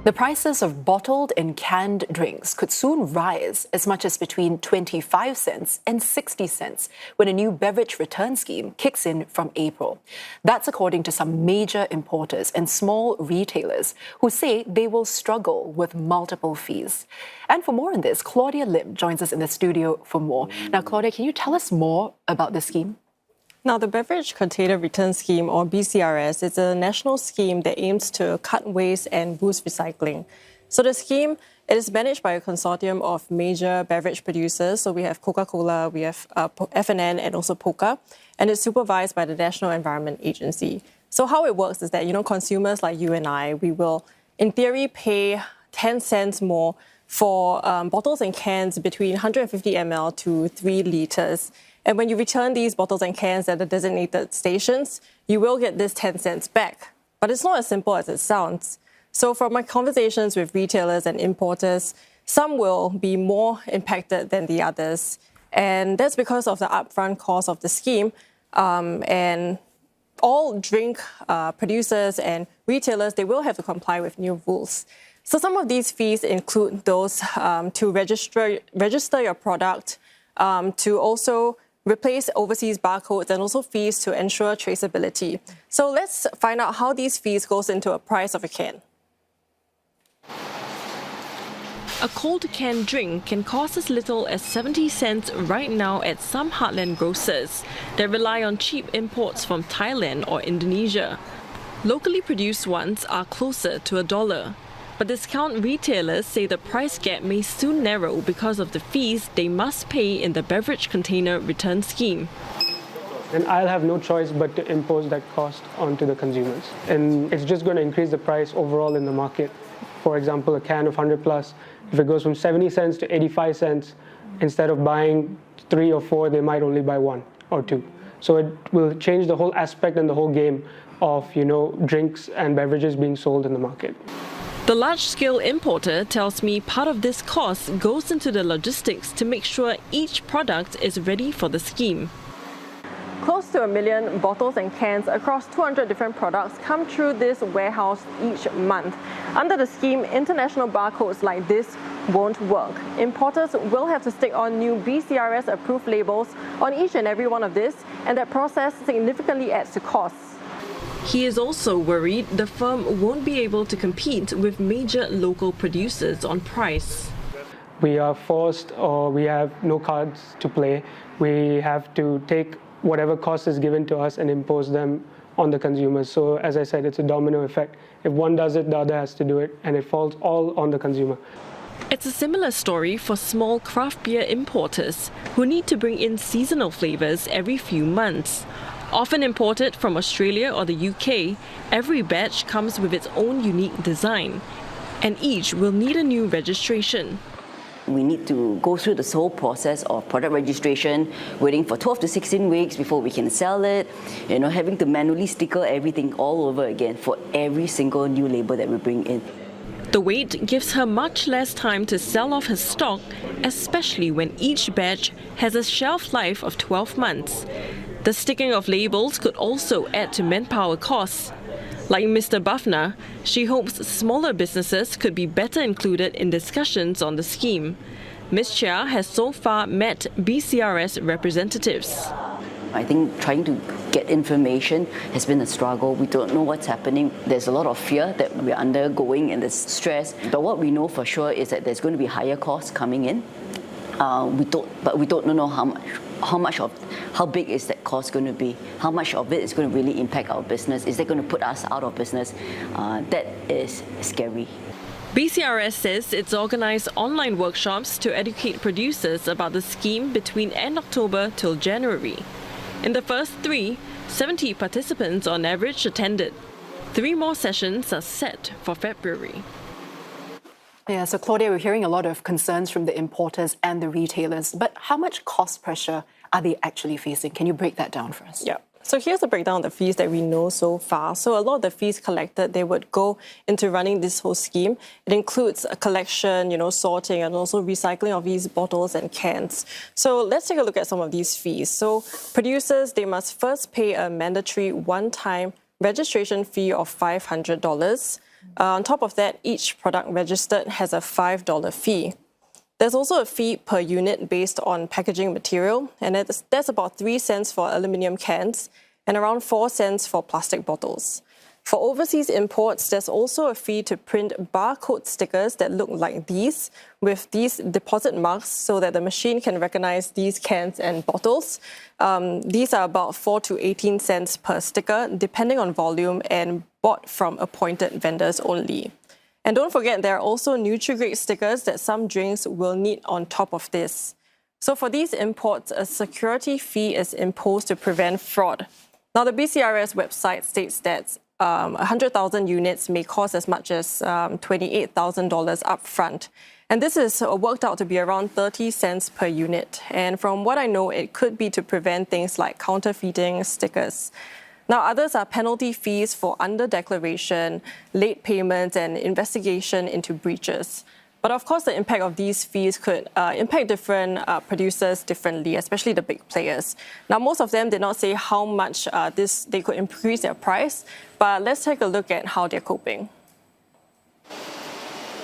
The prices of bottled and canned drinks could soon rise as much as between 25 cents and 60 cents when a new beverage return scheme kicks in from April. That's according to some major importers and small retailers who say they will struggle with multiple fees. And for more on this, Claudia Lim joins us in the studio for more. Now, Claudia, can you tell us more about the scheme? Now, the Beverage Container Return Scheme, or BCRS, is a national scheme that aims to cut waste and boost recycling. So the scheme, it is managed by a consortium of major beverage producers. So we have Coca-Cola, we have F&N, and also Pokka, and it's supervised by the National Environment Agency. So how it works is that, consumers like you and I, we will, in theory, pay 10 cents more for bottles and cans between 150 ml to 3 litres. And when you return these bottles and cans at the designated stations, you will get this 10 cents back. But it's not as simple as it sounds. So from my conversations with retailers and importers, some will be more impacted than the others. And that's because of the upfront cost of the scheme. And all drink producers and retailers, they will have to comply with new rules. So some of these fees include those to register your product, to also replace overseas barcodes, and also fees to ensure traceability. So let's find out how these fees goes into a price of a can. A cold canned drink can cost as little as 70 cents right now at some heartland grocers that rely on cheap imports from Thailand or Indonesia. Locally produced ones are closer to $1. But discount retailers say the price gap may soon narrow because of the fees they must pay in the Beverage Container Return Scheme. And I'll have no choice but to impose that cost onto the consumers. And it's just going to increase the price overall in the market. For example, a can of 100 plus, if it goes from 70 cents to 85 cents, instead of buying 3 or 4, they might only buy 1 or 2. So it will change the whole aspect and the whole game of, drinks and beverages being sold in the market. The large-scale importer tells me part of this cost goes into the logistics to make sure each product is ready for the scheme. Close to 1 million bottles and cans across 200 different products come through this warehouse each month. Under the scheme, international barcodes like this won't work. Importers will have to stick on new BCRS-approved labels on each and every one of this, and that process significantly adds to costs. He is also worried the firm won't be able to compete with major local producers on price. We are forced, or we have no cards to play. We have to take whatever cost is given to us and impose them on the consumers. So as I said, it's a domino effect. If one does it, the other has to do it, and it falls all on the consumer. It's a similar story for small craft beer importers who need to bring in seasonal flavors every few months. Often imported from Australia or the UK, every batch comes with its own unique design, and each will need a new registration. We need to go through this whole process of product registration, waiting for 12 to 16 weeks before we can sell it, having to manually sticker everything all over again for every single new label that we bring in. The wait gives her much less time to sell off her stock, especially when each batch has a shelf life of 12 months. The sticking of labels could also add to manpower costs. Like Mr. Bafna, she hopes smaller businesses could be better included in discussions on the scheme. Ms. Chia has so far met BCRS representatives. I think trying to get information has been a struggle. We don't know what's happening. There's a lot of fear that we're undergoing and there's stress. But what we know for sure is that there's going to be higher costs coming in. We don't know how big is that cost going to be? How much of it is going to really impact our business? Is that going to put us out of business? That is scary. BCRS says it's organised online workshops to educate producers about the scheme between end October till January. In the first 3, 70 participants on average attended. 3 more sessions are set for February. Yeah, so Claudia, we're hearing a lot of concerns from the importers and the retailers, but how much cost pressure are they actually facing? Can you break that down for us? Yeah. So here's a breakdown of the fees that we know so far. So a lot of the fees collected, they would go into running this whole scheme. It includes a collection, sorting, and also recycling of these bottles and cans. So let's take a look at some of these fees. So producers, they must first pay a mandatory one-time registration fee of $500. On top of that, each product registered has a $5 fee. There's also a fee per unit based on packaging material, and that's about 3 cents for aluminium cans and around 4 cents for plastic bottles. For overseas imports, there's also a fee to print barcode stickers that look like these, with these deposit marks so that the machine can recognize these cans and bottles. These are about 4 to 18 cents per sticker, depending on volume, and bought from appointed vendors only. And don't forget, there are also Nutri-Grade stickers that some drinks will need on top of this. So for these imports, a security fee is imposed to prevent fraud. Now, the BCRS website states that 100,000 units may cost as much as $28,000 upfront. And this is worked out to be around 30 cents per unit. And from what I know, it could be to prevent things like counterfeiting stickers. Now, others are penalty fees for under-declaration, late payments, and investigation into breaches. But of course, the impact of these fees could impact different producers differently, especially the big players. Now, most of them did not say how much they could increase their price, but let's take a look at how they're coping.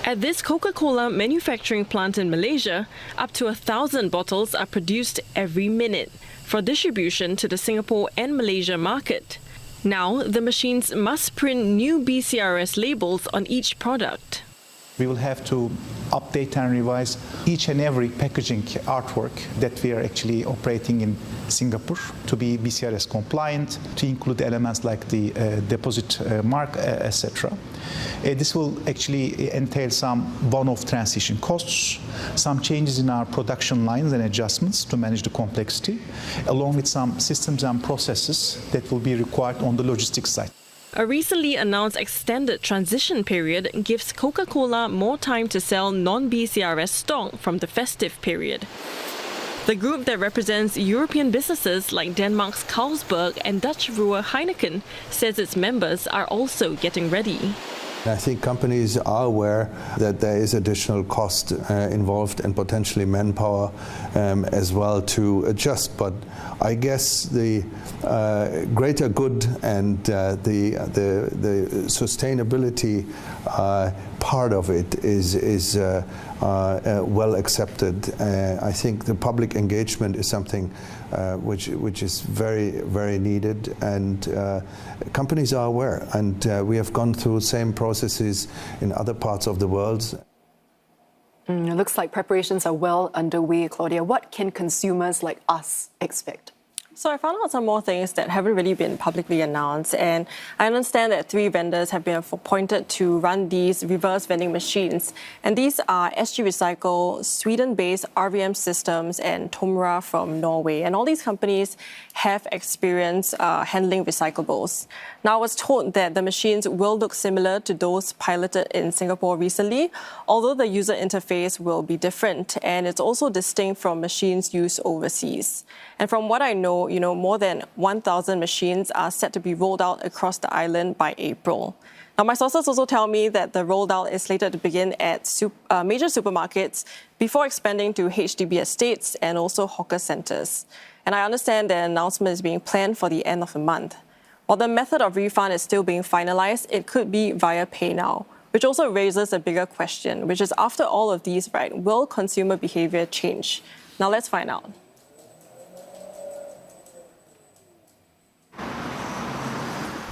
At this Coca-Cola manufacturing plant in Malaysia, up to 1,000 bottles are produced every minute for distribution to the Singapore and Malaysia market. Now, the machines must print new BCRS labels on each product. We will have to update and revise each and every packaging artwork that we are actually operating in Singapore to be BCRS compliant, to include elements like the deposit mark, etc. This will actually entail some one-off transition costs, some changes in our production lines and adjustments to manage the complexity, along with some systems and processes that will be required on the logistics side. A recently announced extended transition period gives Coca-Cola more time to sell non-BCRS stock from the festive period. The group that represents European businesses like Denmark's Carlsberg and Dutch brewer Heineken says its members are also getting ready. I think companies are aware that there is additional cost involved and potentially manpower as well to adjust. But I guess the greater good and the sustainability part of it is well accepted. I think the public engagement is something which is very, very needed, and companies are aware, and we have gone through the same processes in other parts of the world. It looks like preparations are well underway, Claudia. What can consumers like us expect? So I found out some more things that haven't really been publicly announced, and I understand that 3 vendors have been appointed to run these reverse vending machines, and these are SG Recycle, Sweden-based RVM Systems, and Tomra from Norway, and all these companies have experience handling recyclables. Now, I was told that the machines will look similar to those piloted in Singapore recently, although the user interface will be different, and it's also distinct from machines used overseas. And from what I know, more than 1,000 machines are set to be rolled out across the island by April. Now, my sources also tell me that the rollout is slated to begin at major supermarkets before expanding to HDB estates and also hawker centres. And I understand the announcement is being planned for the end of the month. While the method of refund is still being finalised, it could be via PayNow, which also raises a bigger question, which is, after all of these, right, will consumer behaviour change? Now, let's find out.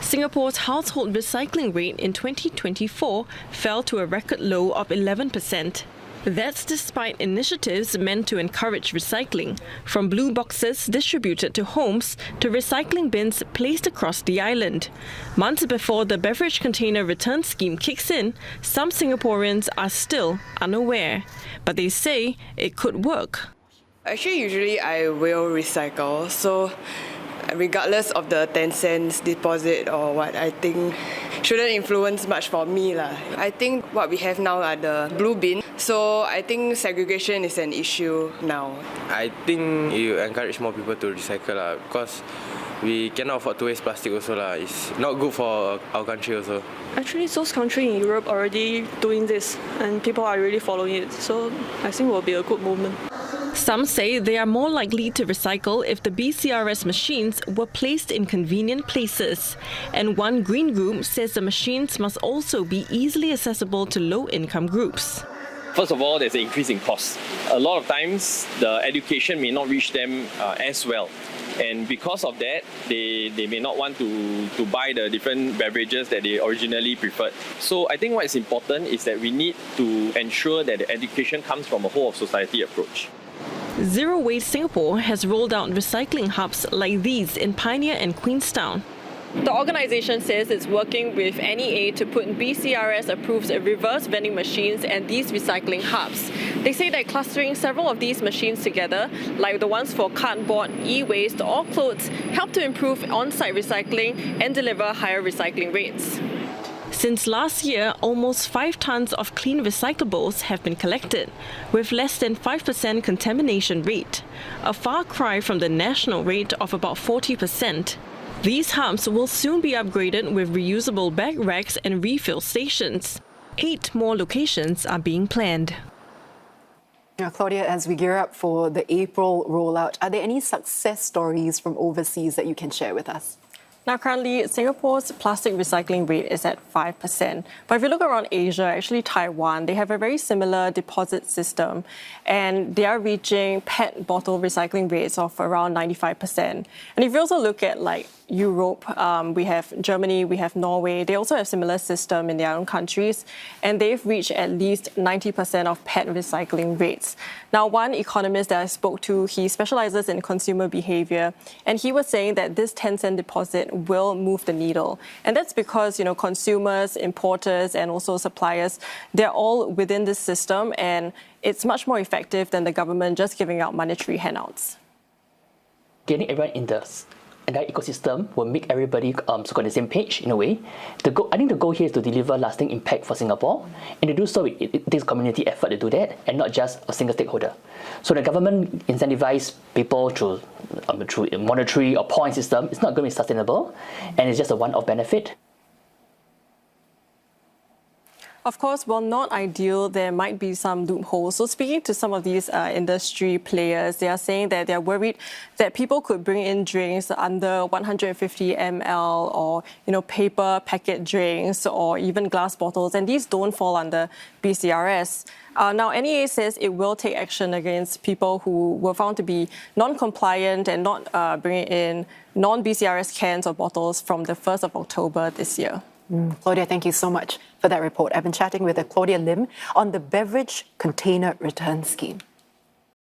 Singapore's household recycling rate in 2024 fell to a record low of 11%. That's despite initiatives meant to encourage recycling, from blue boxes distributed to homes to recycling bins placed across the island. Months before the Beverage Container Return Scheme kicks in, some Singaporeans are still unaware, but they say it could work. Actually, usually I will recycle, so regardless of the 10 cents deposit or what, I think shouldn't influence much for me lah. I think what we have now are the blue bin, so I think segregation is an issue now. I think you encourage more people to recycle lah, because we cannot afford to waste plastic also lah. It's not good for our country also. Actually, those countries in Europe are already doing this, and people are really following it, so I think it will be a good movement. Some say they are more likely to recycle if the BCRS machines were placed in convenient places. And one green group says the machines must also be easily accessible to low-income groups. First of all, there's an increase in cost. A lot of times, the education may not reach them as well. And because of that, they may not want to buy the different beverages that they originally preferred. So I think what is important is that we need to ensure that the education comes from a whole of society approach. Zero Waste Singapore has rolled out recycling hubs like these in Pioneer and Queenstown. The organisation says it's working with NEA to put BCRS-approved reverse vending machines and these recycling hubs. They say that clustering several of these machines together, like the ones for cardboard, e-waste or clothes, help to improve on-site recycling and deliver higher recycling rates. Since last year, almost 5 tons of clean recyclables have been collected, with less than 5% contamination rate, a far cry from the national rate of about 40%. These hubs will soon be upgraded with reusable bag racks and refill stations. 8 more locations are being planned. Now, Claudia, as we gear up for the April rollout, are there any success stories from overseas that you can share with us? Now, currently, Singapore's plastic recycling rate is at 5%. But if you look around Asia, actually Taiwan, they have a very similar deposit system. And they are reaching PET bottle recycling rates of around 95%. And if you also look at Europe, we have Germany, we have Norway. They also have similar system in their own countries. And they've reached at least 90% of PET recycling rates. Now, one economist that I spoke to, he specializes in consumer behavior. And he was saying that this 10-cent deposit will move the needle. And that's because, consumers, importers, and also suppliers, they're all within this system. And it's much more effective than the government just giving out monetary handouts. Getting everyone in the entire ecosystem will make everybody on the same page in a way. I think the goal here is to deliver lasting impact for Singapore, and to do so, it takes community effort to do that, and not just a single stakeholder. So the government incentivize people through a monetary or point system. It's not going to be sustainable, and it's just a one-off benefit. Of course, while not ideal, there might be some loopholes. So speaking to some of these industry players, they are saying that they're worried that people could bring in drinks under 150 ml or, paper packet drinks or even glass bottles, and these don't fall under BCRS. Now, NEA says it will take action against people who were found to be non-compliant and not bringing in non-BCRS cans or bottles from the 1st of October this year. Claudia, thank you so much for that report. I've been chatting with Claudia Lim on the Beverage Container Return Scheme.